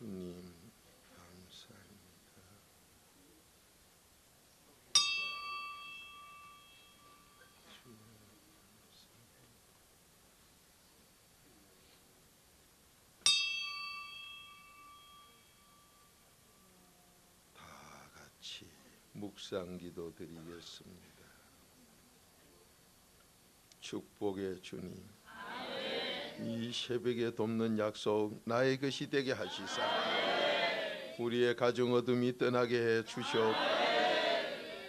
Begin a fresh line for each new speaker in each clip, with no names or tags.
예수님 감사합니다. 다 같이 묵상기도 드리겠습니다. 축복의 주님, 이 새벽에 돕는 약속 나의 것이 되게 하시사 우리의 가정 어둠이 떠나게 해 주시옵.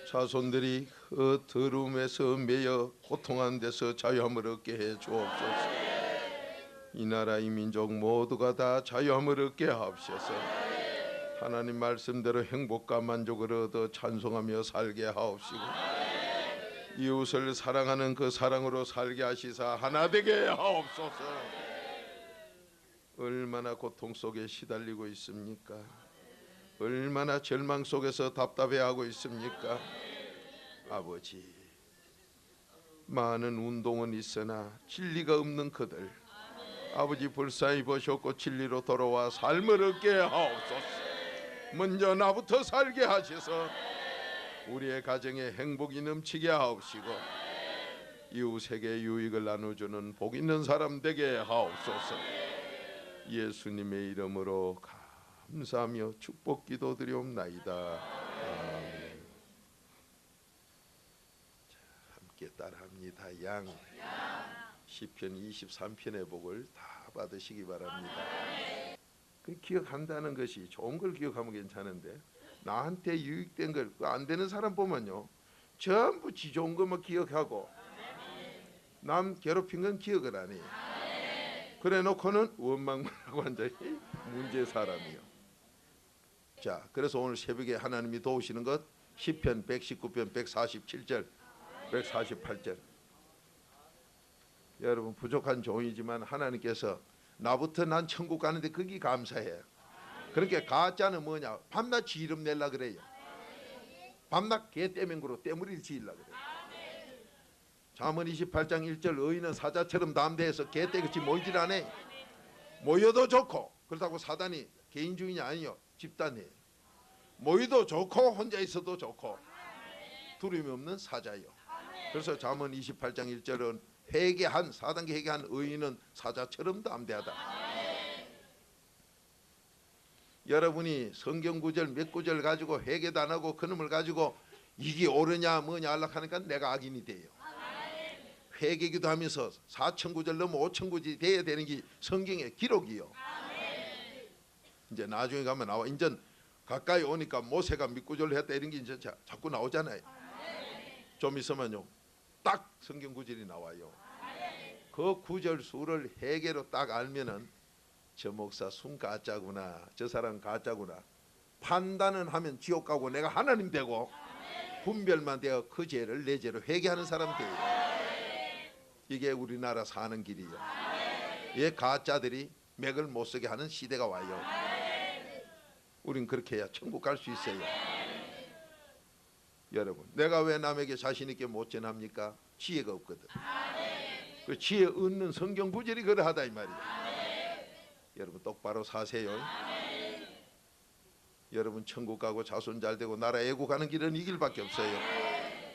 자손들이 그 더러움에서 매여 고통한 데서 자유함을 얻게 해 주옵소서. 이 나라 이 민족 모두가 다 자유함을 얻게 하옵소서. 하나님 말씀대로 행복과 만족을 얻어 찬송하며 살게 하옵시고 이웃을 사랑하는 그 사랑으로 살게 하시사 하나 되게 하옵소서. 얼마나 고통 속에 시달리고 있습니까? 얼마나 절망 속에서 답답해하고 있습니까? 아버지, 많은 운동은 있으나 진리가 없는 그들 아버지 불쌍히 보셨고 진리로 돌아와 삶을 얻게 하옵소서. 먼저 나부터 살게 하셔서 우리의 가정에 행복이 넘치게 하옵시고 이웃에게 유익을 나눠주는 복 있는 사람 되게 하옵소서. 예수님의 이름으로 감사하며 축복 기도드리옵나이다. 아멘. 자, 함께 따라합니다. 양 시편 23편의 복을 다 받으시기 바랍니다. 그 기억한다는 것이 좋은 걸 기억하면 괜찮은데 나한테 유익된 걸 안 되는 사람 보면요 전부 지 좋은 것만 기억하고 남 괴롭힌 건 기억을 안 해요. 그래 놓고는 원망만 하고 앉아 문제 사람이요. 자, 그래서 오늘 새벽에 하나님이 도우시는 것 시편 119편 147절 148절. 여러분 부족한 종이지만 하나님께서 나부터 난 천국 가는데 그게 감사해요. 그러니까 가짜는 뭐냐? 밤낮 지 이름 내려 그래요. 밤낮 개떼맹구로 떼무리를 지으려 그래요. 잠언 28장 1절 의인은 사자처럼 담대해서 개떼같이 모이질 않아. 모여도 좋고 그렇다고 사단이 개인주의냐? 아니요, 집단이에요. 모여도 좋고 혼자 있어도 좋고 두려움이 없는 사자요. 그래서 잠언 28장 1절은 회개한 4단계 회개한 의인은 사자처럼 담대하다. 여러분이 성경 구절 몇 구절 가지고 회개도 안 하고 그놈을 가지고 이게 옳으냐 뭐냐 하려니까 내가 악인이 돼요. 회개기도 하면서 4천 구절 넘어 5천 구절이 돼야 되는 게 성경의 기록이요. 이제 나중에 가면 나와. 이제 가까이 오니까 모세가 밑구절을 했다 이런 게 이제 자꾸 나오잖아요. 좀 있으면요 딱 성경 구절이 나와요. 그 구절 수를 회개로 딱 알면은 저 목사 순 가짜구나, 저 사람 가짜구나 판단은 하면 지옥 가고 내가 하나님 되고 분별만 되어 그 죄를 내 죄로 회개하는 사람 돼요. 이게 우리나라 사는 길이에요. 예, 가짜들이 맥을 못 쓰게 하는 시대가 와요. 우린 그렇게 해야 천국 갈 수 있어요. 여러분, 내가 왜 남에게 자신 있게 못 전합니까? 지혜가 없거든. 그 지혜 얻는 성경 구절이 그러하다 이 말이에요. 여러분 똑바로 사세요. 여러분 천국 가고 자손 잘 되고 나라 애국하는 길은 이 길밖에 없어요.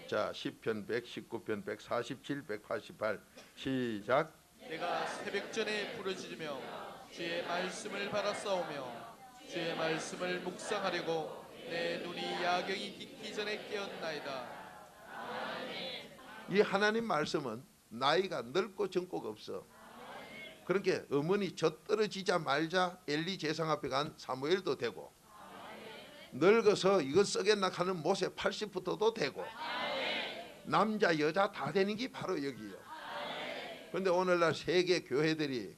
자, 시편 119편 147 188 시작.
내가 새벽전에 부르짖으며 주의 말씀을 바라싸우며 주의 말씀을 묵상하려고 내 눈이 야경이 깊기 전에 깨었나이다.
이 하나님 말씀은 나이가 넓고 젊고가 없어. 그러니까 어머니 젖떨어지자마자 엘리 제상 앞에 간 사무엘도 되고 늙어서 이거 쓰겠나 하는 모세 80부터도 되고 남자 여자 다 되는 게 바로 여기요. 그런데 오늘날 세계 교회들이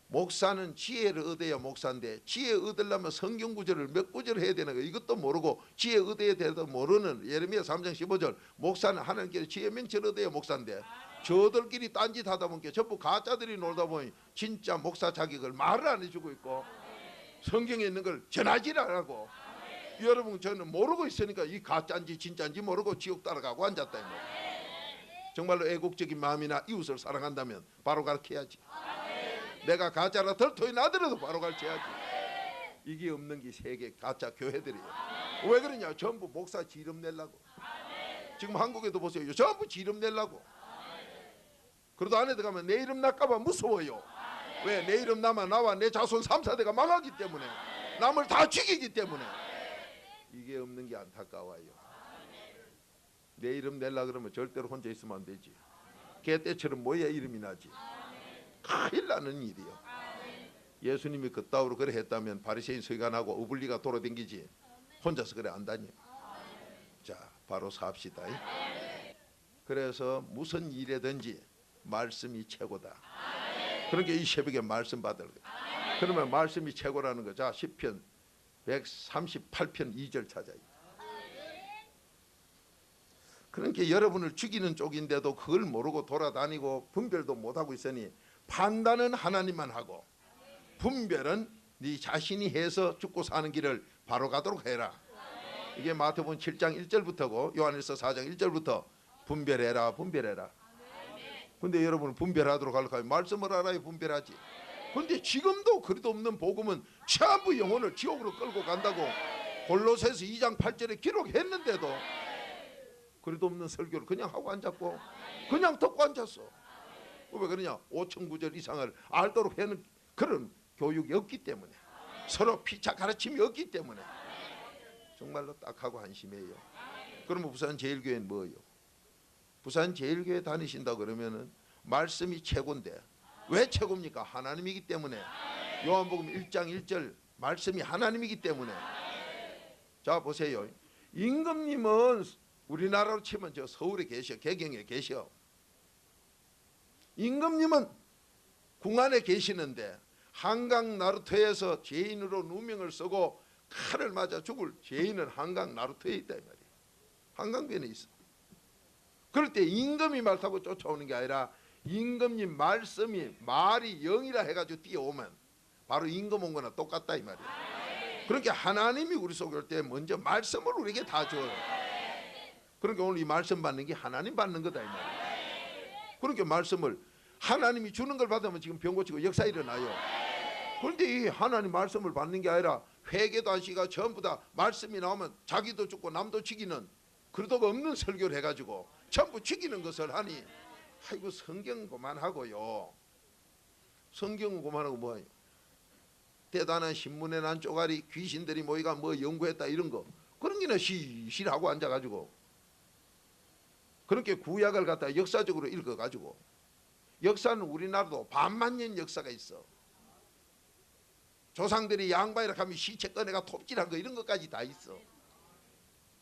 목사는 지혜를 얻어야 목사인데 지혜 얻으려면 성경 구절을 몇 구절 해야 되는 거 이것도 모르고 지혜 얻어야 돼도 모르는 예레미야 3장 15절 목사는 하나님께서 지혜 명철 얻어야 목사인데 저들끼리 딴짓 하다 보니까 전부 가짜들이 놀다 보니 진짜 목사 자격을 말을 안 해주고 있고 성경에 있는 걸 전하지 않고 여러분 저는 모르고 있으니까 이 가짜인지 진짜인지 모르고 지옥 따라가고 앉았다 이 말이에요. 정말로 애국적인 마음이나 이웃을 사랑한다면 바로 가르쳐야지. 내가 가짜라 덜토이 나더라도 바로 가르쳐야지. 이게 없는 게 세계 가짜 교회들이에요. 왜 그러냐? 전부 목사 지름 내려고. 지금 한국에도 보세요. 전부 지름 내려고. 그래도 안에 들어가면 내 이름 날까봐 무서워요. 왜? 내 이름 나면 나와 내 자손 3, 4대가 망하기 때문에, 남을 다 죽이기 때문에. 이게 없는 게 안타까워요. 내 이름 내려 그러면 절대로 혼자 있으면 안 되지. 개떼처럼 모여야 이름이 나지. 큰일 나는 일이요. 예수님이 그따위로 그래 했다면 바리새인 서기관하고 어불리가 돌아댕기지 혼자서 그래 안 다녀. 자, 바로 삽시다. 그래서 무슨 일이든지 말씀이 최고다. 그러니까 이 새벽에 말씀 받을 거야. 그러면 말씀이 최고라는 거. 자, 시편 138편 2절 찾아요. 그러니까 여러분을 죽이는 쪽인데도 그걸 모르고 돌아다니고 분별도 못하고 있으니 판단은 하나님만 하고 분별은 네 자신이 해서 죽고 사는 길을 바로 가도록 해라. 이게 마태복음 7장 1절부터고 요한일서 4장 1절부터 분별해라 분별해라. 근데 여러분은 분별하도록 하려고 말씀을 알아야 분별하지. 근데 지금도 그래도 없는 복음은 전부 영혼을 지옥으로 끌고 간다고 골로새서 2장 8절에 기록했는데도 그래도 없는 설교를 그냥 하고 앉았고 그냥 듣고 앉았어. 왜 그러냐? 5천 구절 이상을 알도록 하는 그런 교육이 없기 때문에, 서로 피차 가르침이 없기 때문에 정말로 딱하고 한심해요. 그러면 부산제일교회는 뭐예요? 부산제일교회 다니신다 그러면은 말씀이 최고인데 왜 최고입니까? 하나님이기 때문에. 요한복음 1장 1절 말씀이 하나님이기 때문에. 자 보세요. 임금님은 우리나라로 치면 저 서울에 계셔, 개경에 계셔. 임금님은 궁안에 계시는데 한강 나루터에서 죄인으로 누명을 쓰고 칼을 맞아 죽을 죄인은 한강 나루터에 있다 이 말이에요. 한강변에 있어. 그럴 때 임금이 말 타고 쫓아오는 게 아니라 임금님 말씀이 말이 영이라 해가지고 뛰어오면 바로 임금 온 거나 똑같다 이 말이에요. 그러니까 하나님이 우리 속에 올 때 먼저 말씀을 우리에게 다 줘요. 그러니까 오늘 이 말씀 받는 게 하나님 받는 거다 이 말이에요. 그러니까 말씀을 하나님이 주는 걸 받으면 지금 병 고치고 역사 일어나요. 그런데 이 하나님 말씀을 받는 게 아니라 회개도 안 시가 전부 다 말씀이 나오면 자기도 죽고 남도 죽이는 그러도가 없는 설교를 해가지고 전부 죽이는 것을 하니 아이고 성경 그만하고요. 성경은 그만하고 뭐예요? 대단한 신문에 난 쪼가리 귀신들이 모이가 뭐 연구했다 이런 거 그런 게나 시실하고 앉아가지고 그렇게 구약을 갖다 역사적으로 읽어가지고 역사는 우리나라도 반만 년 역사가 있어. 조상들이 양반이라 하면 시체 꺼내가 톱질한 거 이런 것까지 다 있어.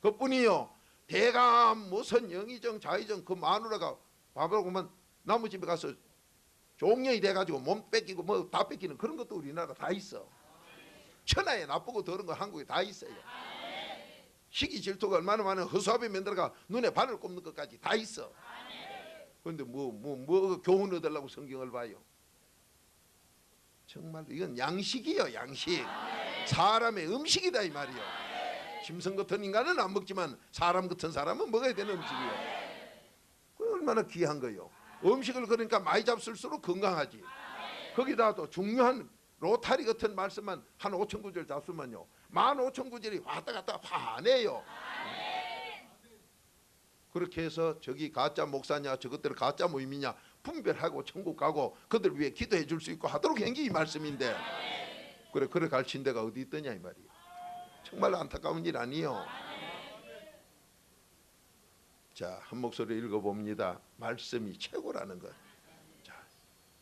그뿐이요. 대감 무슨 영의정 자의정 그 마누라가 밥을 보면 나무 집에 가서 종령이 돼가지고 몸 뺏기고 뭐 다 뺏기는 그런 것도 우리나라 다 있어. 천하에 나쁘고 더러운 거 한국에 다 있어요. 시기 질투가 얼마나 많은 허수아비 만들어가 눈에 바늘 꼽는 것까지 다 있어. 그런데 뭐 교훈 얻으려고 성경을 봐요. 정말 이건 양식이요 양식. 사람의 음식이다 이 말이요. 짐승 같은 인간은 안 먹지만 사람 같은 사람은 먹어야 되는 음식이요. 그 얼마나 귀한 거요. 음식을 그러니까 많이 잡술수록 건강하지. 거기다 또 중요한 로타리 같은 말씀만 한 5천 구절 잡수면요 15,000구절이 왔다 갔다 화내요. 그렇게 해서 저기 가짜 목사냐 저것들 가짜 모임이냐 분별하고 천국 가고 그들 위해 기도해 줄 수 있고 하도록 한 게 이 말씀인데 그래 가르친 데가 어디 있더냐 이 말이에요. 정말 안타까운 일 아니에요. 자, 한 목소리 읽어봅니다. 말씀이 최고라는 것. 자,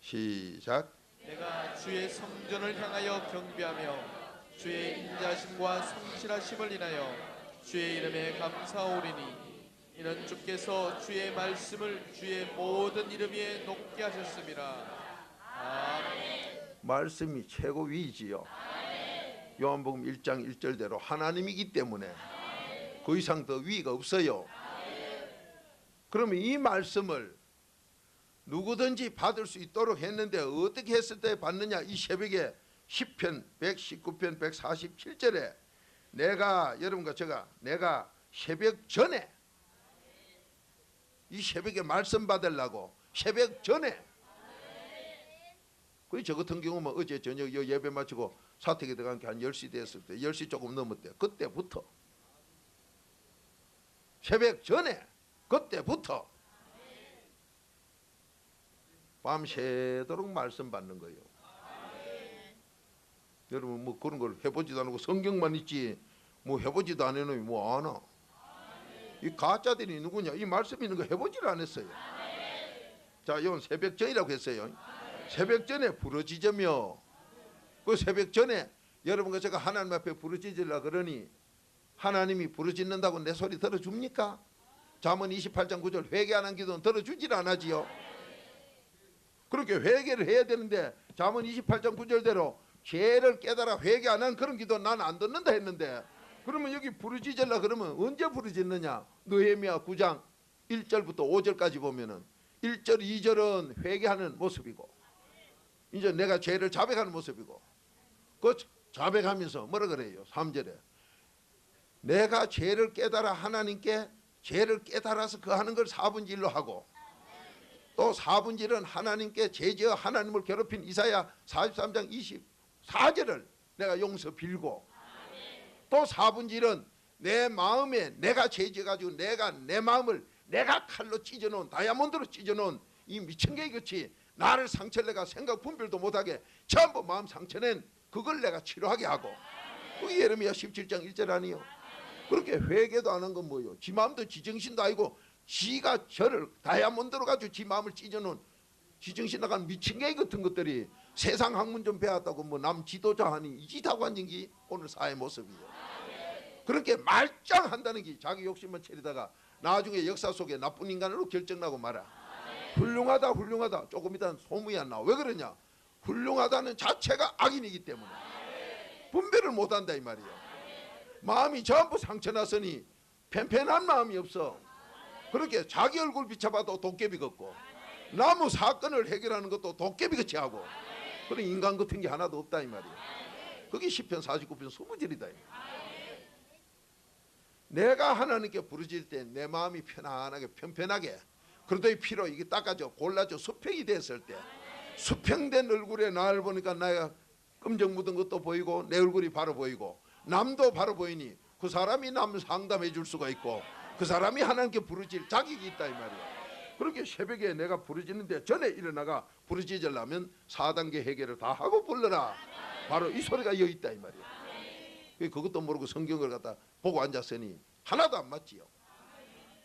시작.
내가 주의 성전을 향하여 경배하며 주의 인자심과 성실하심을 인하여 주의 이름에 감사오리니 이는 주께서 주의 말씀을 주의 모든 이름 위에 높게 하셨습니다. 아멘.
말씀이 최고 위이지요. 요한복음 1장 1절대로 하나님이기 때문에 그 이상 더 위가 없어요. 그러면 이 말씀을 누구든지 받을 수 있도록 했는데 어떻게 했을 때 받느냐? 이 새벽에 시편 119편 147절에 내가 여러분과 제가 내가 새벽 전에 이 새벽에 말씀 받으려고 새벽 전에 저 같은 경우는 어제 저녁 예배 마치고 사택에 들어간 게 한 10시 됐을 때 10시 조금 넘었대. 그때부터 새벽 전에 그때부터 밤새도록 말씀 받는 거예요. 여러분 뭐 그런 걸 해보지도 않고 성경만 있지 뭐 해보지도 않으면 뭐 아나? 이 가짜들이 누구냐? 이 말씀 있는 거 해보지를 않았어요. 자, 이건 새벽 전이라고 했어요. 새벽 전에 부르짖으며 그 새벽 전에 여러분과 제가 하나님 앞에 부르짖으려 그러니 하나님이 부르짖는다고 내 소리 들어줍니까? 잠언 28장 9절 회개 안 한 기도는 들어주질 않아지요. 그렇게 회개를 해야 되는데 잠언 28장 9절대로 죄를 깨달아 회개 안 한 그런 기도 난 안 듣는다 했는데 그러면 여기 부르짖으려 그러면 언제 부르짖느냐? 느헤미야 9장 1절부터 5절까지 보면은 1절 2절은 회개하는 모습이고 이제 내가 죄를 자백하는 모습이고 그 자백하면서 뭐라 그래요? 3절에 내가 죄를 깨달아 하나님께 죄를 깨달아서 그 하는 걸 4분의 1로 하고 또 4분의 1은 하나님께 죄지어 하나님을 괴롭힌 이사야 43장 24절을 내가 용서 빌고 또 4분의 1은 내 마음에 내가 죄지어가지고 내가 내 마음을 내가 칼로 찢어놓은 다이아몬드로 찢어놓은 이 미천개이 같이 나를 상처를 내가 생각 분별도 못하게 전부 마음 상처낸 그걸 내가 치료하게 하고 그게 예레미야 17장 1절 아니요. 그렇게 회개도 안 한 건 뭐요? 지 마음도 지정신도 아니고 지가 저를 다이아몬드로 가지고 지 마음을 찢어놓은 지정신 나간 미친개이 같은 것들이 세상 학문 좀 배웠다고 뭐 남 지도자 하니 이 짓하고 앉은 게 오늘 사회 모습이에요. 그렇게 말짱한다는 게 자기 욕심만 채리다가 나중에 역사 속에 나쁜 인간으로 결정나고 말아. 훌륭하다 훌륭하다 조금 이따 소문이 안 나와. 왜 그러냐? 훌륭하다는 자체가 악인이기 때문에 분별을 못한다 이 말이에요. 마음이 전부 상처났으니 편편한 마음이 없어. 그렇게 자기 얼굴 비춰봐도 도깨비 같고 나무 사건을 해결하는 것도 도깨비 같이 하고 그런 인간 같은 게 하나도 없다 이 말이에요. 그게 시편 49편 20절이다. 내가 하나님께 부르짖을 때 내 마음이 편안하게 편편하게 그러더니 피로 이게 닦아져 골라져 수평이 됐을 때 수평된 얼굴에 나를 보니까 나가 끔정 묻은 것도 보이고 내 얼굴이 바로 보이고 남도 바로 보이니 그 사람이 남 상담해 줄 수가 있고 그 사람이 하나님께 부르짖을 자격이 있다 이 말이야. 그렇게 새벽에 내가 부르짖는데 전에 일어나가 부르짖으려면 4단계 해결을 다 하고 불러라. 바로 이 소리가 여기 있다 이 말이야. 그것도 모르고 성경을 갖다 보고 앉았으니 하나도 안 맞지요.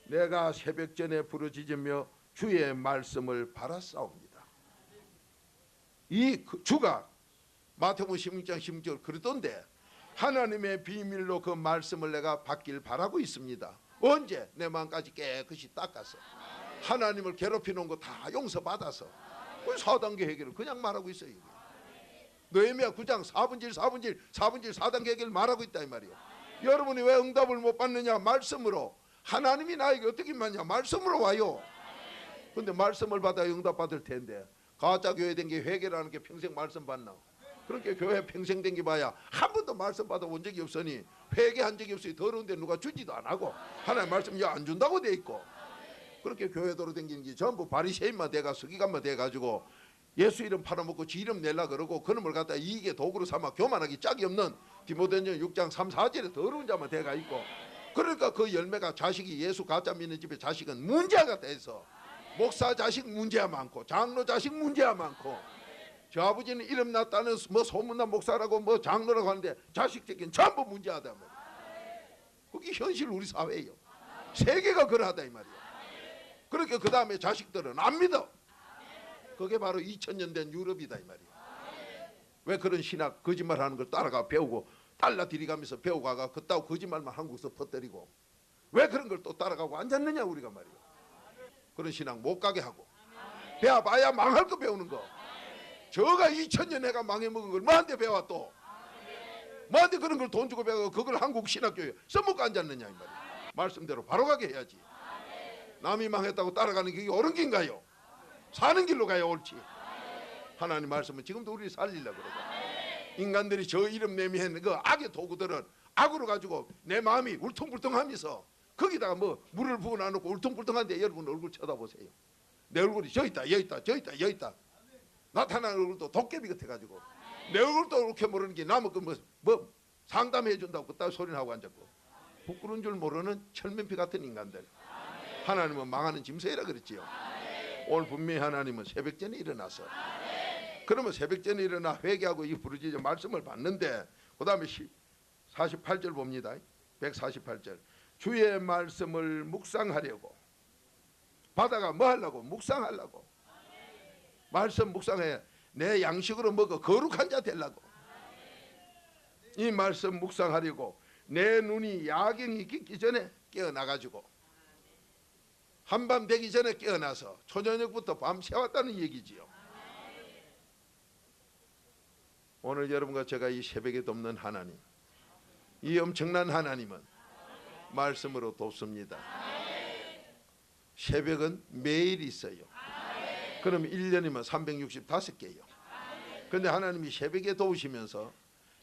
내가 새벽 전에 부르짖으며 주의 말씀을 바라싸웁니다. 이 주가 마태복음 16장 16절 그러던데 하나님의 비밀로 그 말씀을 내가 받길 바라고 있습니다. 언제? 내 마음까지 깨끗이 닦아서 하나님을 괴롭혀 놓은 거 다 용서받아서 그 4단계 해결을 그냥 말하고 있어요. 느헤미야 9장 4분의 1 4분의 1 4분의 1 4단계 해결을 말하고 있다 이 말이에요. 여러분이 왜 응답을 못 받느냐? 말씀으로. 하나님이 나에게 어떻게 맞냐? 말씀으로 와요. 근데 말씀을 받아야 응답 받을 텐데 가짜 교회 된 게 회개라는 게 평생 말씀 받나? 그렇게 교회 평생 된 게 봐야 한 번도 말씀 받아본 적이 없으니 회개한 적이 없으니 더러운데 누가 주지도 안 하고 하나님 말씀 안 준다고 돼 있고 그렇게 교회도로 댕기는 게 전부 바리새인만 돼가 서기관만 돼가지고 예수 이름 팔아먹고 지 이름 내려 그러고 그놈을 갖다 이익의 도구로 삼아 교만하기 짝이 없는 디모데전 6장 3, 4절에 더러운 자만 돼가 있고 그러니까 그 열매가 자식이 예수 가짜 믿는 집에 자식은 문제가 돼서 목사 자식 문제가 많고 장로 자식 문제가 많고 저 아버지는 이름 났다는 뭐 소문난 목사라고 뭐 장로라고 하는데 자식 새끼는 전부 문제하다 말이야. 그게 현실 우리 사회예요. 세계가 그러하다 이 말이야. 그렇게 그 다음에 자식들은 안 믿어. 그게 바로 2000년 된 유럽이다 이 말이야. 왜 그런 신학 거짓말하는 걸 따라가 배우고 달라 들이가면서 배우가가 그따위 거짓말만 한국에서 퍼뜨리고 왜 그런 걸 또 따라가고 앉았느냐 우리가 말이야. 그런 신학 못 가게 하고 배워봐야 망할 거 배우는 거. 저가 2000년 해가 망해먹은 걸 뭐한테 배워 또 뭐한테 그런 걸 돈 주고 배워 그걸 한국 신학교에 써먹고 앉았느냐 이 말이야. 말씀대로 바로 가게 해야지. 남이 망했다고 따라가는 게 옳은 길인가요? 사는 길로 가야 옳지. 하나님 말씀은 지금도 우리를 살리려고 그러고 인간들이 저 이름 내미했는 그 악의 도구들은 악으로 가지고 내 마음이 울퉁불퉁하면서 거기다가 뭐 물을 부어 놔놓고 울퉁불퉁한데 여러분 얼굴 쳐다보세요. 내 얼굴이 저 있다 여기 있다 저 있다 여기 있다. 나타나는 얼굴도 도깨비 같아가지고 내 얼굴도 이렇게 모르는 게 남은 뭐 상담해 준다고 그따위 소리를 하고 앉았고 부끄러운 줄 모르는 철면피 같은 인간들. 하나님은 망하는 짐승이라 그랬지요. 오늘 분명히 하나님은 새벽전에 일어나서 그러면 새벽전에 일어나 회개하고 이 부르짖어 말씀을 받는데 그 다음에 48절 봅니다. 148절 주의 말씀을 묵상하려고 바다가 뭐 하려고? 묵상하려고. 말씀 묵상해. 내 양식으로 먹어 거룩한 자 되려고. 이 말씀 묵상하려고 내 눈이 야경이 깊기 전에 깨어나가지고 한밤 되기 전에 깨어나서 초저녁부터 밤 새웠다는 얘기지요. 오늘 여러분과 제가 이 새벽에 돕는 하나님, 이 엄청난 하나님은 말씀으로 돕습니다. 새벽은 매일 있어요. 그럼 1년이면 365개예요. 근데 하나님이 새벽에 도우시면서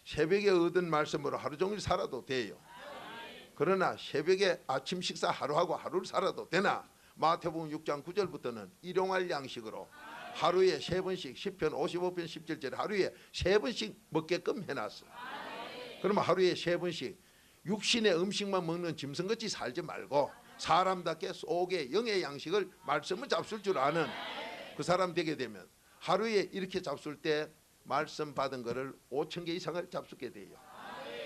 새벽에 얻은 말씀으로 하루 종일 살아도 돼요. 그러나 새벽에 아침 식사 하루하고 하루를 살아도 되나? 마태복음 6장 9절부터는 일용할 양식으로 하루에 3번씩 10편 55편 17절 하루에 3번씩 먹게끔 해놨어. 그러면 하루에 3번씩 육신의 음식만 먹는 짐승같이 살지 말고 사람답게 속에 영의 양식을 말씀을 잡술 줄 아는 그 사람 되게 되면 하루에 이렇게 잡술 때 말씀 받은 거를 5,000개 이상을 잡수게 돼요.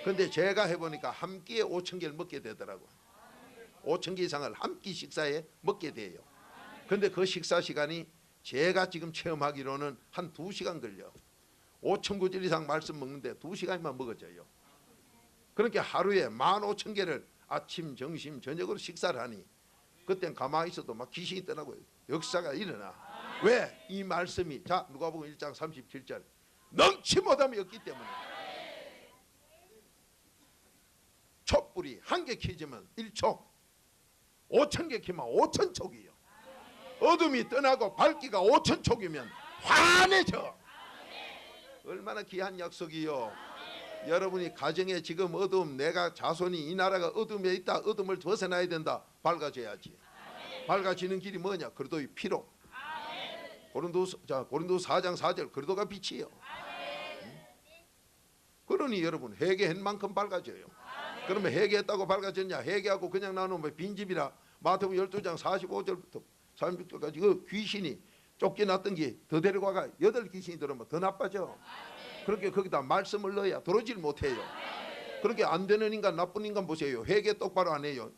근데 제가 해보니까 한 끼에 5,000개를 먹게 되더라고요. 5,000개 이상을 한 끼 식사에 먹게 돼요. 근데 그 식사 시간이 제가 지금 체험하기로는 한 2시간 걸려. 5,000구절 이상 말씀 먹는데 2시간만 먹어져요. 그러니까 하루에 15,000개를 아침, 점심, 저녁으로 식사를 하니 그땐 가만히 있어도 막 귀신이 떠나고요. 역사가 일어나. 왜? 이 말씀이 자 누가복음 1장 37절 넘치 못함이 없기 때문에. 촛불이 한 개 켜지면 1초, 5,000개 켜면 5,000촉이요. 어둠이 떠나고 밝기가 5,000촉이면 환해져. 얼마나 귀한 약속이요. 여러분이 가정에 지금 어둠, 내가 자손이 이 나라가 어둠에 있다, 어둠을 벗어나야 된다. 밝아져야지. 밝아지는 길이 뭐냐? 그리스도의 피로. 고린도서 4장 4절 그리스도가 빛이요. 그러니 여러분 회개한 만큼 밝아져요. 그러면 회개했다고 밝아졌냐? 회개하고 그냥 나누면 빈집이라. 마태복음 12장 45절부터 36절까지 그 귀신이 쫓겨났던 게 더 데려가가 8귀신이 들어오면 더 나빠져. 그렇게 거기다 말씀을 넣어야 들어오질 못해요. 그렇게 안 되는 인간, 나쁜 인간 보세요. 회개 똑바로 안 해요.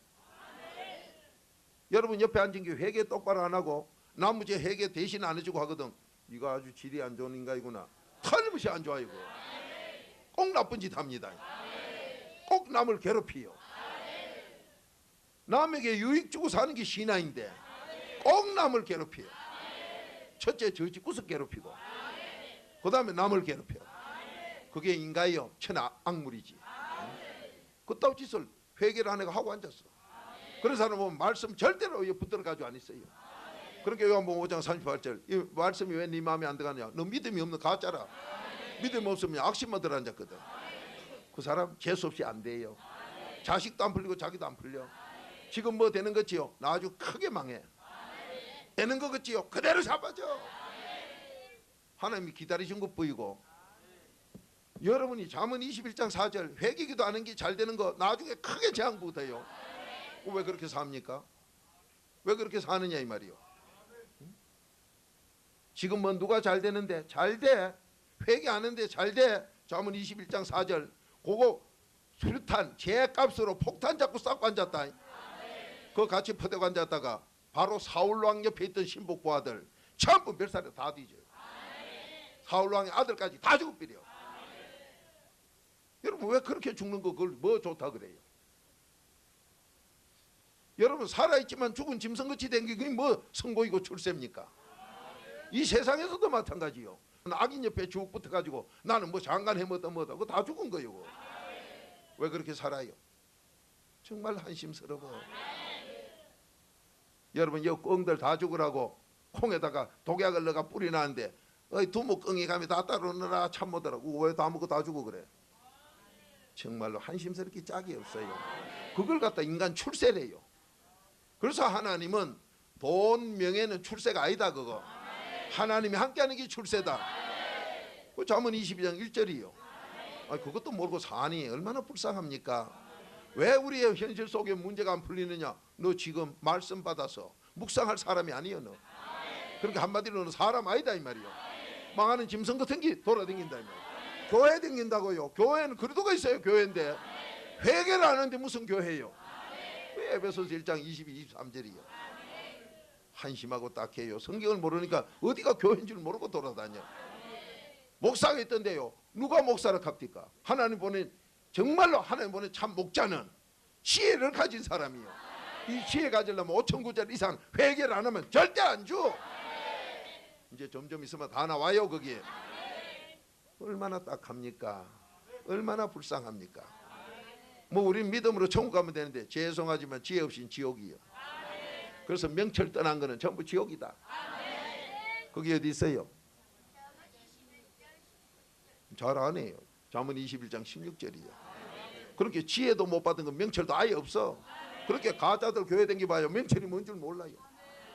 여러분 옆에 앉은 게 회개 똑바로 안 하고 나머지 회개 대신 안 해주고 하거든. 이거 아주 질이 안 좋은 인간이구나. 털없이 안 좋아 이거. 꼭 나쁜 짓 합니다. 꼭 남을 괴롭히요. 남에게 유익 주고 사는 게 신앙인데 꼭 남을 괴롭혀요. 첫째 저지 구석 괴롭히고 그 다음에 남을 괴롭혀. 그게 인간이요 천하 악물이지. 그따위 짓을 회개를 안 해가 하고 앉았어. 그런 사람 보면 말씀 절대로 붙들어 가지고 안 있어요. 그러니까 요한복음 5장 38절 이 말씀이 왜 네 마음에 안 들어가냐? 너 믿음이 없는 가짜라. 믿음 없으면 악심만 들어 앉았거든. 그 사람 재수 없이 안 돼요. 자식도 안 풀리고 자기도 안 풀려. 지금 뭐 되는 거지요? 나 아주 크게 망해. 되는 거 같지요? 그대로 잡아줘. 하나님이 기다리신 것 보이고 여러분이 잠언 21장 4절 회개기도 하는 게 잘 되는 거 나중에 크게 재앙 붙어요. 왜 그렇게 삽니까? 왜 그렇게 사느냐 이 말이요. 지금 뭐 누가 잘 되는데 잘 돼. 회개하는데 잘 돼. 잠언 21장 4절 그거 수류탄 제값으로 폭탄 잡고 쌓고 앉았다. 그거 같이 퍼대고 앉았다가 바로 사울왕 옆에 있던 신복부 아들 전부 멸살에 다 뒤져요. 사울왕의 아들까지 다 죽어버려. 여러분 왜 그렇게 죽는 거 그걸 뭐 좋다 그래요? 여러분 살아있지만 죽은 짐승같이 된 게 뭐 선고이고 출세입니까? 이 세상에서도 마찬가지요. 악인 옆에 쭉 붙어가지고 나는 뭐 장관 해먹다 뭐다 그거 다 죽은 거예요. 왜 그렇게 살아요? 정말 한심스러워. 여러분 여 꽁들 다 죽으라고 콩에다가 독약을 넣어가 뿌리놨는데 두목껑이 가면 다 따르느라 참 못하라고 왜 다 먹고 다 죽어 그래? 정말로 한심스럽게 짝이 없어요. 그걸 갖다 인간 출세래요. 그래서 하나님은 돈 명예는 출세가 아니다 그거. 하나님이 함께하는 게 출세다. 그 잠언 22장 1절이요. 그것도 모르고 사니 얼마나 불쌍합니까? 왜 우리의 현실 속에 문제가 안 풀리느냐? 너 지금 말씀 받아서 묵상할 사람이 아니여. 너 그렇게 한마디로 너 사람 아니다 이 말이요. 망하는 짐승 같은 게 돌아다닌다 이 말이요. 교회 다닌다고요. 교회는 그래도가 있어요. 교회인데 회개를 안 하는데 무슨 교회예요? 에베소서 1장 22, 23절이요. 한심하고 딱해요. 성경을 모르니까 어디가 교회인 줄 모르고 돌아다녀. 목사가 있던데요. 누가 목사를 갑니까? 하나님 보낸, 정말로 하나님 보낸 참 목자는 지혜를 가진 사람이요. 이 지혜 가지려면 5,900절 이상 회개를 안 하면 절대 안 줘. 이제 점점 있으면 다 나와요. 거기에 얼마나 딱합니까? 얼마나 불쌍합니까? 뭐 우린 믿음으로 천국 가면 되는데 죄송하지만 지혜 없인 지옥이요. 그래서 명철 떠난 거는 전부 지옥이다. 거기 어디 있어요? 잘 안 해요. 잠언 21장 16절이요. 그렇게 지혜도 못 받은 건 명철도 아예 없어. 그렇게 가짜들 교회 댕겨봐요. 명철이 뭔 줄 몰라요.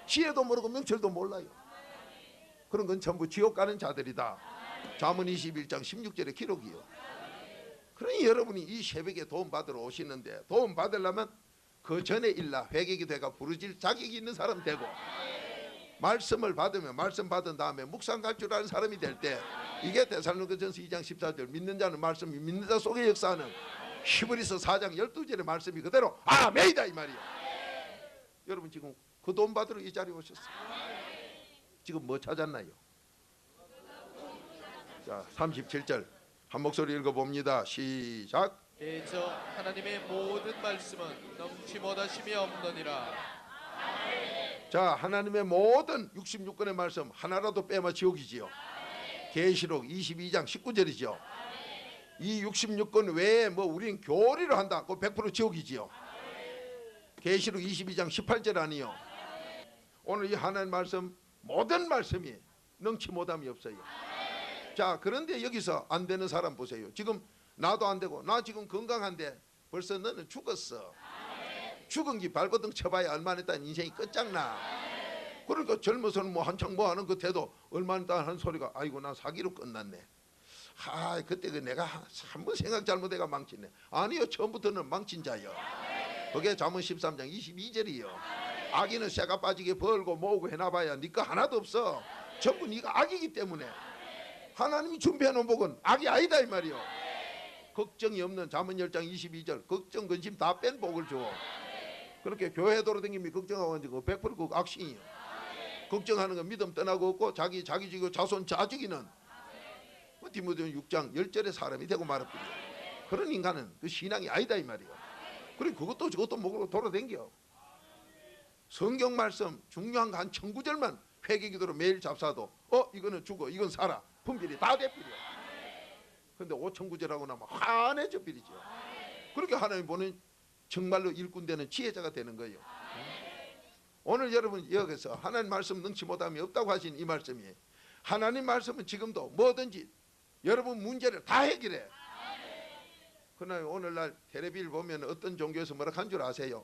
지혜도 모르고 명철도 몰라요. 그런 건 전부 지옥 가는 자들이다. 잠언 21장 16절의 기록이요. 그러니 여러분이 이 새벽에 도움 받으러 오시는데 도움 받으려면 그 전에 일나 회개기도회가 부르질 자격이 있는 사람 되고, 말씀을 받으면 말씀 받은 다음에 묵상 갈 줄 아는 사람이 될 때, 이게 데살로니가전서 2장 14절 믿는 자는 말씀이 믿는 자 속에 역사하는 히브리서 4장 12절의 말씀이 그대로 아멘이다 이 말이야. 여러분 지금 그 도움 받으러 이 자리에 오셨어요. 지금 뭐 찾았나요? 자 37절 한 목소리 읽어봅니다. 시작.
대저 하나님의 모든 말씀은 넘치 못하심이 없느니라.
자 하나님의 모든 66권의 말씀 하나라도 빼면 지옥이지요. 계시록 22장 19절이죠. 이 66권 외에 뭐 우린 교리로 한다. 그 100% 지옥이지요. 계시록 22장 18절 아니요. 오늘 이 하나님 말씀 모든 말씀이 능치 못함이 없어요. 자 그런데 여기서 안 되는 사람 보세요. 지금 나도 안 되고 나 지금 건강한데 벌써 너는 죽었어. 죽은 기 발버둥 쳐봐야 얼마 있다 인생이 끝장나. 그러니까 젊어서는 뭐 한창 뭐 하는 그 태도 얼마 있다 하는 소리가 아이고 나 사기로 끝났네. 그때 내가 한번 생각 잘못해가 망치네. 아니요 처음부터는 망친 자요. 그게 잠언 13장 22절이요. 악인은 새가 빠지게 벌고 모으고 해놔봐야 네 거 하나도 없어. 전부 네가 악이기 때문에 하나님이 준비해놓은 복은 악이 아니다 이 말이요. 걱정이 없는 잠언 10장 22절 걱정 근심 다 뺀 복을 줘. 그렇게 교회 돌아다니면 걱정하고 앉은 거 100% 그 악신이요. 걱정하는 건 믿음 떠나고 없고 자기 지고 자손 자식이는 디모데 6장 10절의 사람이 되고 말았거든요. 그런 인간은 그 신앙이 아니다 이 말이요. 그리고 그것도 저것도 먹으러 돌아다녀. 성경 말씀 중요한 거 한 1000구절만 회개기도로 매일 잡사도 이거는 죽어 이건 살아 분별이 다 돼버려. 근데 5000구절하고 나면 환해져 버리죠. 그렇게 하나님 보는 정말로 일꾼 되는 지혜자가 되는 거예요. 오늘 여러분 여기서 하나님 말씀 능치 못함이 없다고 하신 이 말씀이, 하나님 말씀은 지금도 뭐든지 여러분 문제를 다 해결해. 그러나 오늘날 텔레비를 보면 어떤 종교에서 뭐라 한 줄 아세요?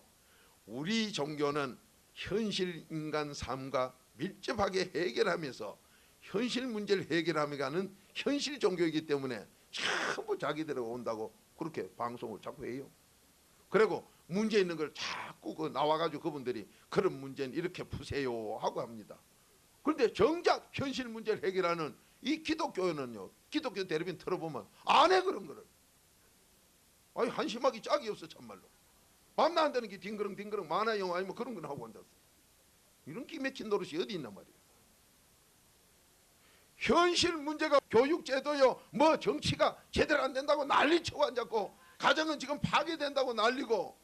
우리 종교는 현실 인간 삶과 밀접하게 해결하면서 현실 문제를 해결하며 가는 현실 종교이기 때문에 전부 자기들이 온다고 그렇게 방송을 자꾸 해요. 그리고 문제 있는 걸 자꾸 나와가지고 그분들이 그런 문제는 이렇게 푸세요 하고 합니다. 그런데 정작 현실 문제를 해결하는 이 기독교는요, 기독교 텔레비전 틀어보면 안 해 그런 거를. 아니 한심하기 짝이 없어 참말로. 밤낮 안 되는 게 딩그렁 만화 영화 아니면 그런 건 하고 앉았어. 이런 기맥힌 노릇이 어디 있단 말이에요. 현실 문제가 교육제도요 뭐 정치가 제대로 안 된다고 난리치고 앉았고, 가정은 지금 파괴된다고 난리고,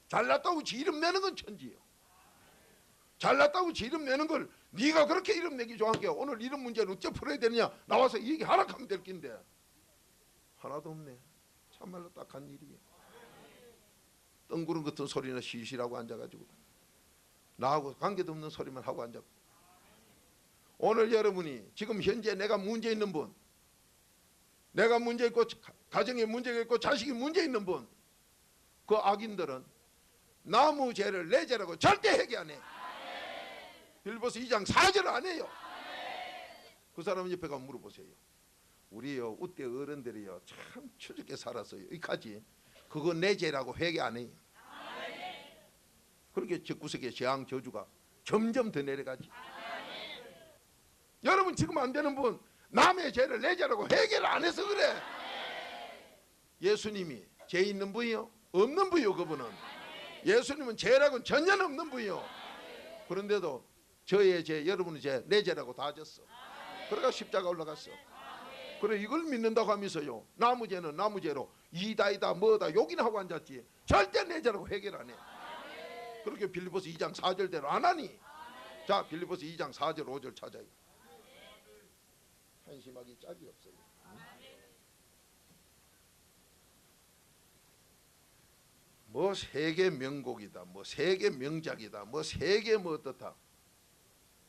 잘났다고 지 이름 내는 건 천지예요. 잘났다고 지 이름 내는 걸 네가 그렇게 이름 내기 좋아한 게 오늘 이런 문제를 어째 풀어야 되느냐 나와서 얘기하라 하면 될 낀데 하나도 없네. 참말로 딱한 일이에요. 뜬구름 같은 소리나 시시라고 앉아가지고 나하고 관계도 없는 소리만 하고 앉았고, 오늘 여러분이 지금 현재 내가 문제 있는 분, 내가 문제 있고 가정에 문제가 있고 자식이 문제 있는 분, 그 악인들은 나무 죄를 내 죄라고 절대 해결 안 해. 빌립보서 2장 4절 안 해요. 그 사람 옆에 가서 물어보세요. 우리요 우때 어른들이요 참 추적게 살았어요. 이까지 그거 내 죄라고 회개 안 해요. 그렇게 적구석의 재앙 저주가 점점 더 내려가지. 여러분 지금 안 되는 분 남의 죄를 내 죄라고 회개를 안 해서 그래. 예수님이 죄 있는 분이요? 없는 분이요. 그분은 예수님은 죄라고는 전혀 없는 분이요. 그런데도 저의 죄, 여러분의 죄, 내 죄라고 다 졌어. 그러니까 십자가 올라갔어. 그래 이걸 믿는다고 하면서요 나무 죄는 나무 죄로 이다이다 뭐다 욕이나 하고 앉았지 절대 내 죄라고 회개를 안 해. 그렇게 빌립보서 2장 4절대로 안 하니. 자 빌립보서 2장 4절 5절 찾아요. 한심하기 짝이 없어요. 뭐 세계 명곡이다 뭐 세계 명작이다 뭐 세계 뭐 어떻다.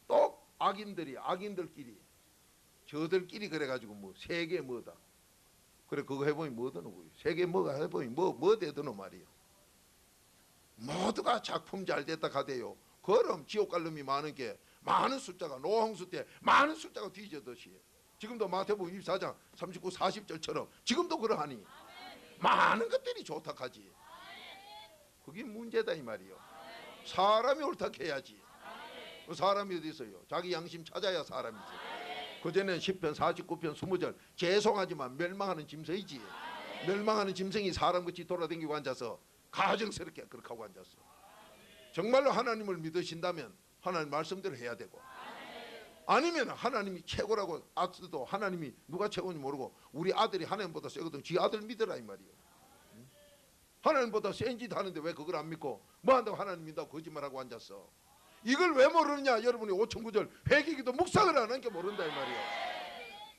또 악인들끼리 저들끼리 그래가지고 뭐 세계 뭐다. 그래 그거 해보니 뭐 되는 거예요. 세계 뭐가 해보니 뭐 되더노 말이요. 모두가 작품 잘 됐다 가대요. 그럼 지옥 갈 놈이 많은 게 많은 숫자가 노홍수 때 많은 숫자가 뒤져듯이 지금도 마태복음 24장 39, 40절처럼 지금도 그러하니 많은 것들이 좋다 하지. 그게 문제다 이 말이요. 사람이 옳다 해야지. 사람이 어디 있어요. 자기 양심 찾아야 사람이지. 그전에는 10편 49편 20절 죄송하지만 멸망하는 짐승이지. 멸망하는 짐승이 사람같이 돌아다니고 앉아서 가정스럽게 그렇게 하고 앉았어. 정말로 하나님을 믿으신다면 하나님 말씀대로 해야 되고 아니면 하나님이 최고라고 아도 하나님이 누가 최고인지 모르고 우리 아들이 하나님보다 세거든 지 아들 믿으라 이 말이에요. 하나님보다 센 짓 하는데 왜 그걸 안 믿고 뭐 한다고 하나님 믿다고 거짓말하고 앉았어. 이걸 왜 모르느냐. 여러분이 5,9절 회개기도 묵상을 안 하니까 모른다 이 말이에요.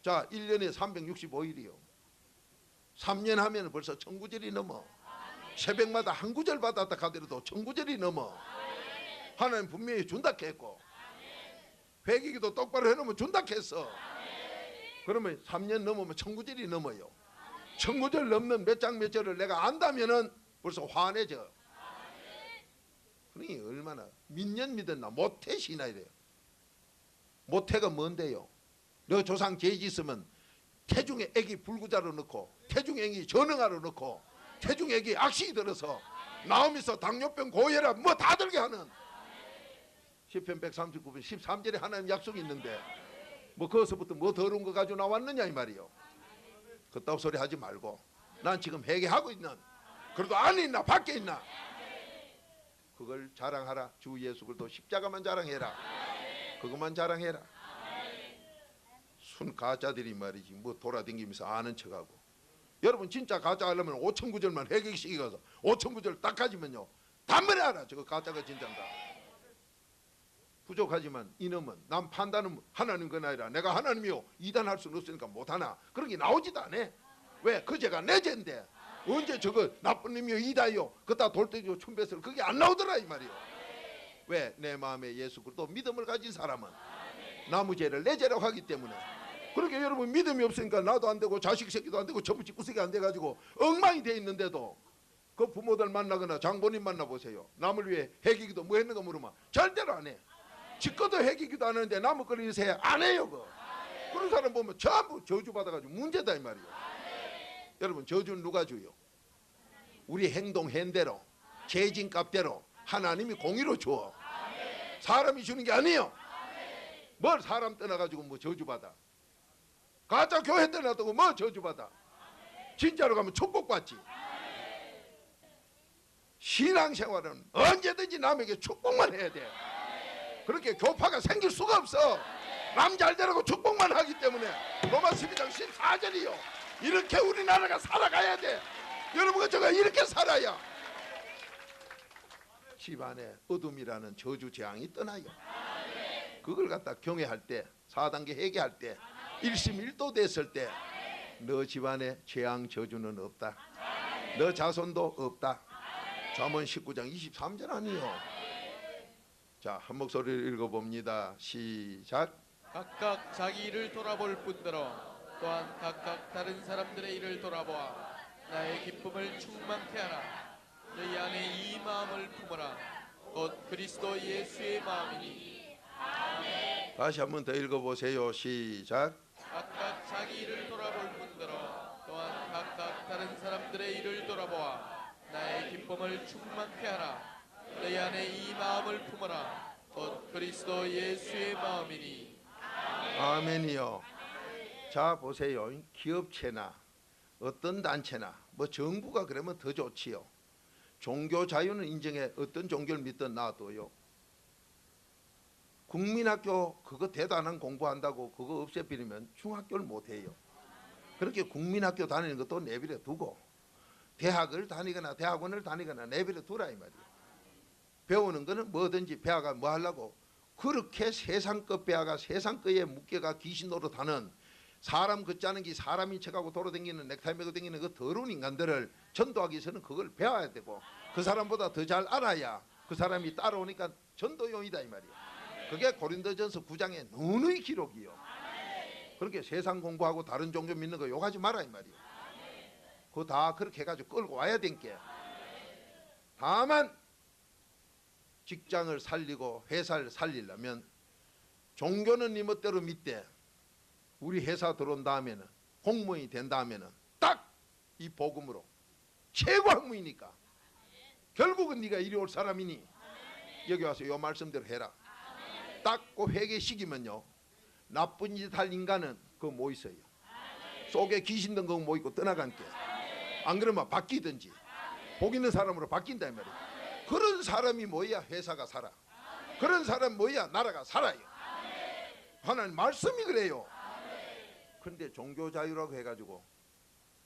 자 1년에 365일이요 3년 하면 벌써 1,000구절이 넘어. 새벽마다 한 구절 받았다 하더라도 1,000구절이 넘어. 하나님 분명히 준다 했고 회개기도 똑바로 해놓으면 준다 했어. 그러면 3년 넘으면 1,000구절이 넘어요. 1,000구절 넘는 몇 장 몇 절을 내가 안다면은 벌써 환해져. 그러니 얼마나 민년 믿었나. 모태 신하 이래요. 모태가 뭔데요? 너 조상 죄지 있으면 태중에 애기 불구자로 넣고 태중에 애기 전응아로 넣고 태중에 애기 악신이 들어서 나오면서 당뇨병 고혈압 뭐 다 들게 하는 시편 139편 13절에 하나님 약속이 있는데 뭐 거기서부터 뭐 더러운 거 가지고 나왔느냐 이 말이요. 그따위 소리 하지 말고 난 지금 회개하고 있는 그래도 안에 있나 밖에 있나 그걸 자랑하라. 주 예수 그리스도 십자가만 자랑해라. 그것만 자랑해라. 순 가짜들이 말이지 뭐 돌아다니면서 아는 척하고. 여러분 진짜 가짜 하려면 5,000구절만 회개시켜서 5,000구절 딱 가지면요 단번에 알아. 저거 가짜가 진짜인가. 부족하지만 이놈은 남 판단은 하나님 건 아니라 내가 하나님이요 이단할 수는 없으니까 못하나 그런 게 나오지도 않아. 왜? 그 죄가 내 죄인데 언제 저거 나쁜 놈이요 이다요 그따 돌덩이요 춤뱃을 그게 안 나오더라 이 말이요. 왜? 내 마음에 예수 그리스도 믿음을 가진 사람은 남의 죄를 내 죄라고 하기 때문에. 그렇게 여러분 믿음이 없으니까 나도 안 되고 자식 새끼도 안 되고 전부 집구석이 안 돼가지고 엉망이 돼 있는데도 그 부모들 만나거나 장본인 만나보세요. 남을 위해 회개기도 뭐 했는가 물으면 절대로 안 해. 지꺼도 회개기도 안 하는데 남의 걸 위해서 안 해요. 그런 사람 보면 전부 저주받아가지고 문제다 이 말이에요. 여러분 저주는 누가 줘요? 우리 행동 행대로 죄진값대로 하나님이 공의로 줘. 사람이 주는 게 아니에요. 뭘 사람 떠나가지고 뭐 저주받아. 가짜 교회 떠나도 뭐 저주받아. 진짜로 가면 축복받지. 신앙생활은 언제든지 남에게 축복만 해야 돼. 그렇게 교파가 생길 수가 없어. 남 잘되라고 축복만 하기 때문에. 로마 12장 14절이요 이렇게 우리나라가 살아가야 돼. 여러분 저가 이렇게 살아야 집안에 어둠이라는 저주 재앙이 떠나요. 그걸 갖다 경외할 때 4단계 회개할 때 일심일도 됐을 때 너 집안에 재앙 저주는 없다. 너 자손도 없다. 잠언 19장 23절 아니요. 자, 한 목소리를 읽어봅니다. 시작.
각각 자기 일을 돌아볼 뿐더러 또한 각각 다른 사람들의 일을 돌아보아 나의 기쁨을 충만케 하라. 너희 안에 이 마음을 품어라. 곧 그리스도 예수의 마음이니
다시 한번 더 읽어보세요. 시작.
각각 자기 일을 돌아볼 뿐더러 또한 각각 다른 사람들의 일을 돌아보아 나의 기쁨을 충만케 하라. 내 안에 이 마음을 품어라. 곧 그리스도 예수의 마음이니.
아멘이요. 자 보세요. 기업체나 어떤 단체나 뭐 정부가 그러면 더 좋지요. 종교 자유는 인정해. 어떤 종교를 믿든 놔둬요. 국민학교 그거 대단한 공부한다고 그거 없애버리면 중학교를 못해요. 그렇게 국민학교 다니는 것도 내버려 두고 대학을 다니거나 대학원을 다니거나 내버려 두라 이 말이에요. 배우는 거는 뭐든지 배아가 뭐 하려고 그렇게 세상껏 배아가 세상껏에 묶여가 귀신 노릇하는 사람 걷자는 게 사람인 척하고 돌아다니는 넥타이 메고 다니는 그 더러운 인간들을 전도하기 위해서는 그걸 배워야 되고 그 사람보다 더 잘 알아야 그 사람이 따라오니까 전도용이다 이 말이에요. 그게 고린도전서 9장의 누누이 기록이요. 그렇게 세상 공부하고 다른 종교 믿는 거 욕하지 마라 이 말이에요. 그거 다 그렇게 해가지고 끌고 와야 된게. 다만 직장을 살리고 회사를 살리려면 종교는 네 멋대로 믿되 우리 회사 들어온 다음에는 공무원이 된 다음에는 딱 이 복음으로 최고 학문이니까 결국은 네가 이리 올 사람이니 여기 와서 요 말씀대로 해라. 딱 그 회개시키면요 나쁜 짓 할 인간은 그거 뭐 있어요. 속에 귀신 든 거 뭐 있고 떠나간 게. 안 그러면 바뀌든지 복 있는 사람으로 바뀐다 이 말이에요. 그런 사람이 뭐야 회사가 살아. 그런 사람 뭐야 나라가 살아요. 하나님 말씀이 그래요. 그런데 종교 자유라고 해가지고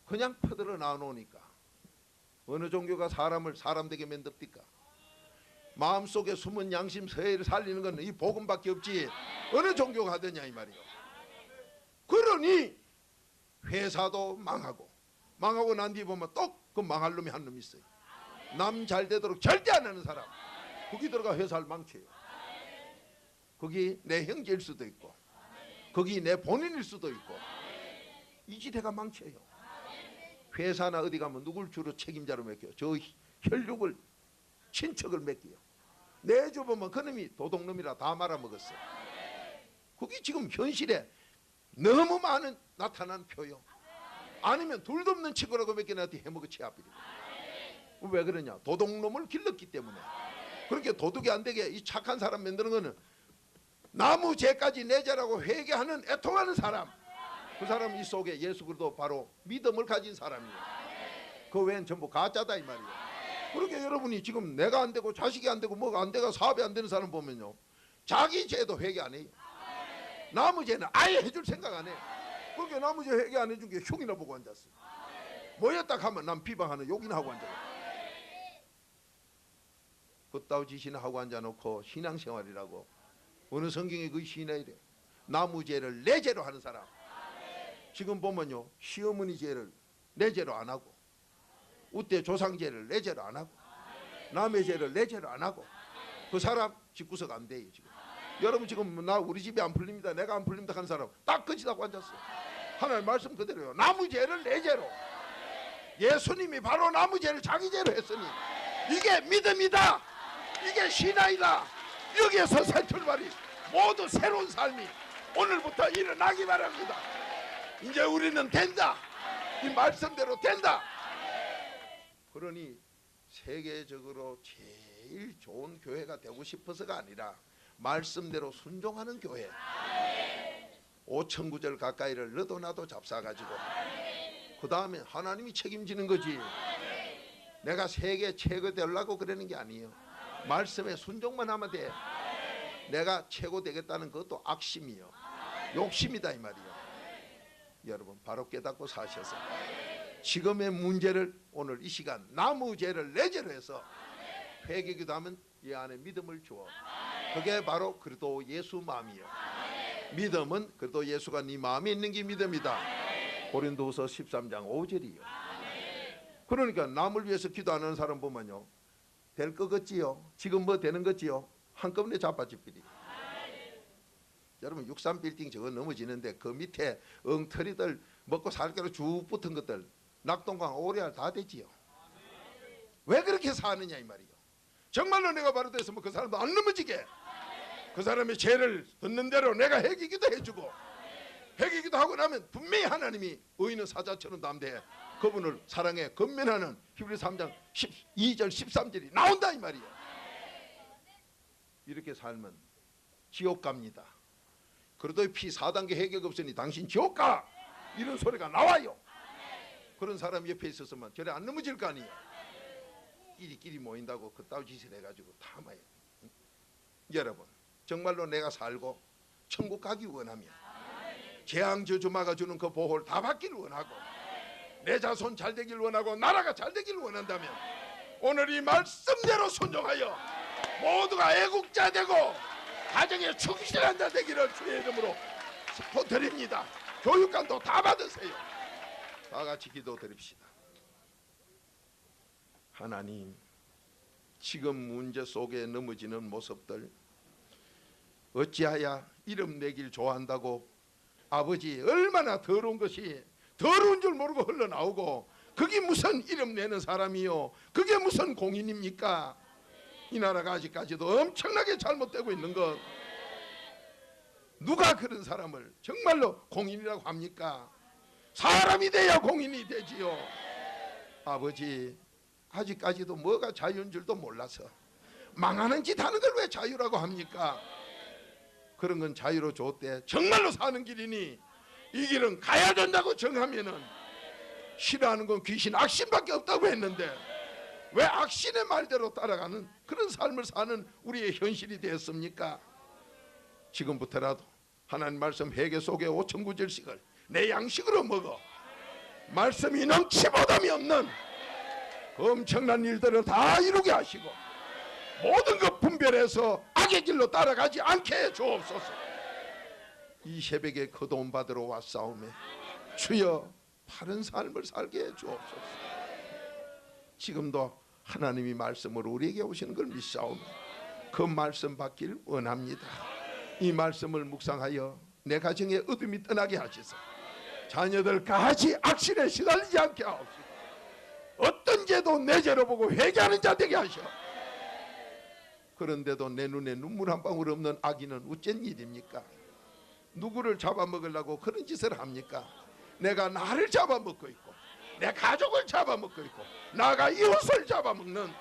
그냥 퍼들어 나오니까 어느 종교가 사람을 사람 되게 만듭니까? 마음속에 숨은 양심 서해를 살리는 건 이 복음밖에 없지 어느 종교가 하더냐 이 말이에요. 그러니 회사도 망하고 난 뒤에 보면 또 그 망할 놈이 한 놈 있어요. 남 잘 되도록 절대 안 하는 사람 거기 들어가 회사를 망쳐요. 거기 내 형제일 수도 있고 거기 내 본인일 수도 있고 이 지대가 망쳐요. 회사나 어디 가면 누굴 주로 책임자로 맡겨요? 저 혈육을 친척을 맡겨요. 내줘보면 그놈이 도둑놈이라 다 말아먹었어. 그게 지금 현실에 너무 많은 나타난 표요. 아니면 둘도 없는 친구라고 맡겨놨더니 해먹어 치아버리고. 왜 그러냐? 도둑놈을 길렀기 때문에. 그렇게 도둑이 안 되게 이 착한 사람 만드는 거는 나무 죄까지 내자라고 회개하는 애통하는 사람. 그 사람 이 속에 예수 그리스도 바로 믿음을 가진 사람이에요. 그 외엔 전부 가짜다 이 말이에요. 그렇게 여러분이 지금 내가 안 되고 자식이 안 되고 뭐가 안 되고 사업이 안 되는 사람 보면요 자기 죄도 회개 안 해요. 나무 죄는 아예 해줄 생각 안 해요. 그렇게 나무 죄 회개 안 해준 게 흉이나 보고 앉았어요. 뭐였다 하면 남 비방하는 욕이나 하고 앉아요. 그따위 짓이나 하고 앉아놓고 신앙생활이라고 어느 성경에 그 시인이 이래. 나무 죄를 내 죄로 하는 사람. 지금 보면요 시어머니 죄를 내 죄로 안 하고 우때 조상 죄를 내 죄로 안 하고 남의 죄를 내 죄로 안 하고 그 사람 집구석 안 돼요 지금. 여러분 지금 나 우리 집이 안 풀립니다 내가 안 풀립니다 하는 사람 딱 거짓하고 앉았어. 하나님 말씀 그대로요. 나무 죄를 내 죄로. 예수님이 바로 나무 죄를 자기 죄로 했으니 이게 믿음이다. 이게 신앙이다. 여기에서 새 출발이 모두 새로운 삶이 오늘부터 일어나기 바랍니다. 이제 우리는 된다. 이 말씀대로 된다. 그러니 세계적으로 제일 좋은 교회가 되고 싶어서가 아니라 말씀대로 순종하는 교회. 5천 구절 가까이를 너도 나도 잡사가지고 그 다음에 하나님이 책임지는 거지. 내가 세계 최고 되려고 그러는 게 아니에요. 말씀에 순종만 하면 돼. 내가 최고 되겠다는 것도 악심이요 욕심이다 이 말이에요. 여러분 바로 깨닫고 사셔서 지금의 문제를 오늘 이 시간 나무 죄를 내 죄로 해서 회개기도 하면 이 안에 믿음을 주어. 그게 바로 그리스도 예수 마음이에요. 믿음은 그리스도 예수가 네 마음에 있는 게 믿음이다. 고린도후서 13장 5절이요. 그러니까 남을 위해서 기도하는 사람 보면요 될 것 같지요. 지금 뭐 되는 것지요. 한꺼번에 자빠집니다. 여러분 63빌딩 저거 넘어지는데 그 밑에 엉터리들 먹고 살기로 쭉 붙은 것들 낙동강 오래알 다 되지요. 왜 그렇게 사느냐 이 말이요. 정말로 내가 바로 됐으면 그 사람도 안 넘어지게 그 사람의 죄를 듣는 대로 내가 해기기도 해주고, 해기기도 하고 나면 분명히 하나님이 의인은 사자처럼 담대해 그분을 사랑해 건면하는 히브리서 3장 12절 13절이 나온다 이 말이에요. 이렇게 살면 지옥 갑니다. 그래도 피 4단계 해결 없으니 당신 지옥 가, 이런 소리가 나와요. 그런 사람 옆에 있었으면 저래 안 넘어질 거 아니에요. 끼리끼리 모인다고 그따위 짓을 해가지고 다 마요. 여러분, 정말로 내가 살고 천국 가기 원하면 재앙 저주 막아주는 그 보호를 다 받기를 원하고, 내 자손 잘 되길 원하고 나라가 잘 되길 원한다면 오늘 이 말씀대로 순종하여 모두가 애국자 되고 가정에 충실한 자 되기를 주의 이름으로 축복드립니다. 교육관도 다 받으세요. 다 같이 기도드립시다. 하나님, 지금 문제 속에 넘어지는 모습들 어찌하여 이름 내길 좋아한다고 아버지 얼마나 더러운 것이 더러운 줄 모르고 흘러나오고, 그게 무슨 이름 내는 사람이요, 그게 무슨 공인입니까? 이 나라가 아직까지도 엄청나게 잘못되고 있는 것, 누가 그런 사람을 정말로 공인이라고 합니까? 사람이 돼야 공인이 되지요. 아버지, 아직까지도 뭐가 자유인 줄도 몰라서 망하는 짓 하는 걸 왜 자유라고 합니까? 그런 건 자유로 줬대 정말로 사는 길이니 이 길은 가야 된다고 정하면은, 싫어하는 건 귀신 악신밖에 없다고 했는데 왜 악신의 말대로 따라가는 그런 삶을 사는 우리의 현실이 되었습니까? 지금부터라도 하나님 말씀 회개 속에 5천 구절씩을 내 양식으로 먹어 말씀이 넘치보담이 없는 그 엄청난 일들을 다 이루게 하시고 모든 것 분별해서 악의 길로 따라가지 않게 해 주옵소서. 이 새벽에 그 돈 받으러 왔사오매 주여 바른 삶을 살게 해 주옵소서. 지금도 하나님이 말씀으로 우리에게 오시는 걸 믿사오매 그 말씀 받길 원합니다. 이 말씀을 묵상하여 내 가정에 어둠이 떠나게 하시소. 자녀들 가지 악신에 시달리지 않게 하옵시고 어떤 죄도 내 죄로 보고 회개하는 자 되게 하시오. 그런데도 내 눈에 눈물 한 방울 없는 악인은 어쩐 일입니까? 누구를 잡아먹으려고 그런 짓을 합니까? 내가 나를 잡아먹고 있고 내 가족을 잡아먹고 있고 나가 이웃을 잡아먹는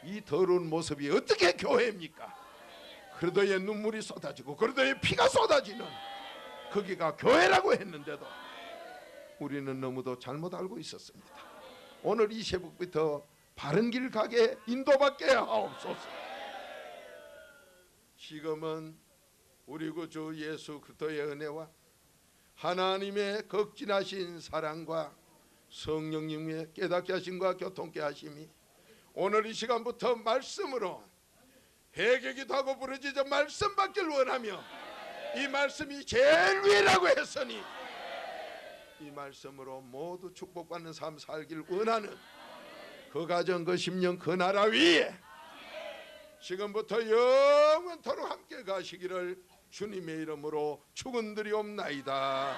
이 더러운 모습이 어떻게 교회입니까? 그러도의 눈물이 쏟아지고 그러도의 피가 쏟아지는 거기가 교회라고 했는데도 우리는 너무도 잘못 알고 있었습니다. 오늘 이 새벽부터 바른 길 가게 인도받게 하옵소서. 지금은 우리 구주 예수 그리스도의 은혜와 하나님의 극진하신 사랑과 성령님의 깨닫게 하심과 교통케 하심이 오늘 이 시간부터 말씀으로 회개기도 하고 부르짖어 말씀 받길 원하며 이 말씀이 제일 위라고 했으니 이 말씀으로 모두 축복받는 삶 살길 원하는 그 가정 그 심령 그 나라 위에 지금부터 영원토록 함께 가시기를 주님의 이름으로 축원드리옵나이다.